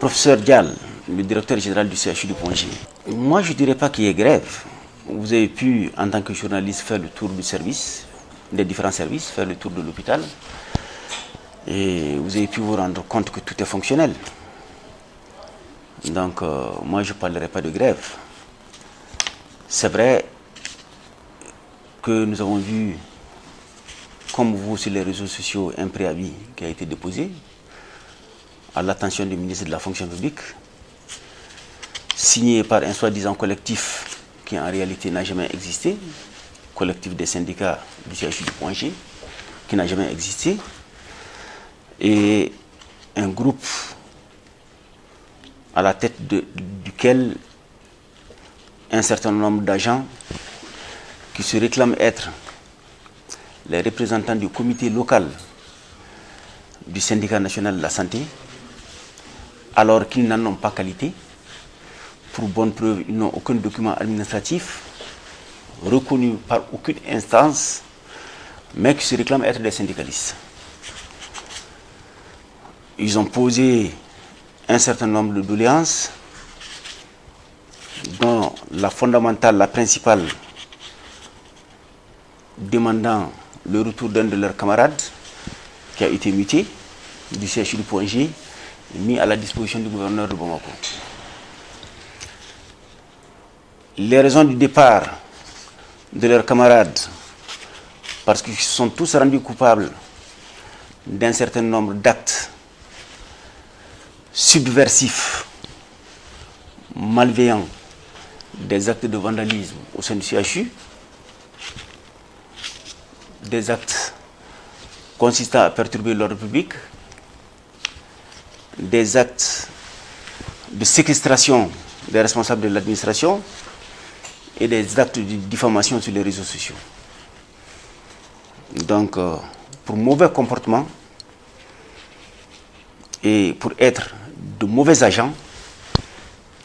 Professeur Dial, le directeur général du CHU de Pongé. Moi, je ne dirais pas qu'il y ait grève. Vous avez pu, en tant que journaliste, faire le tour du service, des différents services, faire le tour de l'hôpital. Et vous avez pu vous rendre compte que tout est fonctionnel. Donc, moi, je ne parlerai pas de grève. C'est vrai que nous avons vu, comme vous, sur les réseaux sociaux, un préavis qui a été déposé à l'attention du ministre de la fonction publique, signé par un soi-disant collectif qui en réalité n'a jamais existé, collectif des syndicats du CHU de Pongé, qui n'a jamais existé, et un groupe à la tête duquel un certain nombre d'agents qui se réclament être les représentants du comité local du syndicat national de la santé, alors qu'ils n'en ont pas qualité. Pour bonne preuve, ils n'ont aucun document administratif reconnu par aucune instance, mais qui se réclament être des syndicalistes. Ils ont posé un certain nombre de doléances, dont la fondamentale, la principale, demandant le retour d'un de leurs camarades qui a été muté du CHU de Pongé, mis à la disposition du gouverneur de Bamako. Les raisons du départ de leurs camarades, parce qu'ils se sont tous rendus coupables d'un certain nombre d'actes subversifs, malveillants, des actes de vandalisme au sein du CHU, des actes consistant à perturber l'ordre public, des actes de séquestration des responsables de l'administration et des actes de diffamation sur les réseaux sociaux. Donc, pour mauvais comportement et pour être de mauvais agents,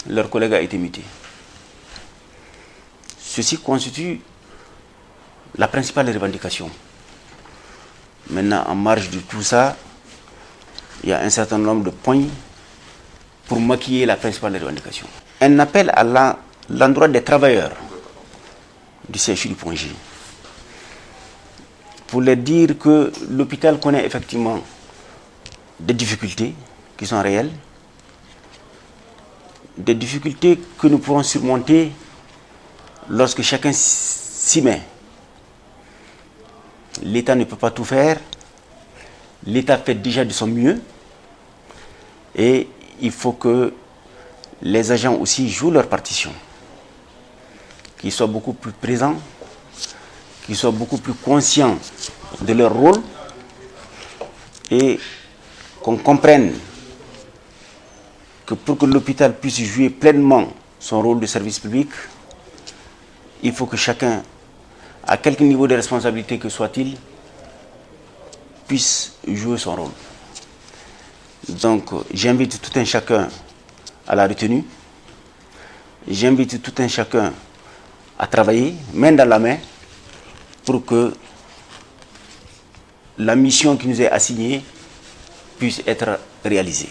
leur collègue a été muté. Ceci constitue la principale revendication. Maintenant, en marge de tout ça, il y a un certain nombre de points pour maquiller la principale revendication. Un appel à l'endroit des travailleurs du CHU du Pongé pour leur dire que l'hôpital connaît effectivement des difficultés qui sont réelles, des difficultés que nous pourrons surmonter lorsque chacun s'y met. L'État ne peut pas tout faire. L'État fait déjà de son mieux. Et il faut que les agents aussi jouent leur partition. Qu'ils soient beaucoup plus présents, qu'ils soient beaucoup plus conscients de leur rôle et qu'on comprenne que pour que l'hôpital puisse jouer pleinement son rôle de service public, il faut que chacun, à quelque niveau de responsabilité que soit-il, puisse jouer son rôle. Donc, j'invite tout un chacun à la retenue. J'invite tout un chacun à travailler, main dans la main, pour que la mission qui nous est assignée puisse être réalisée.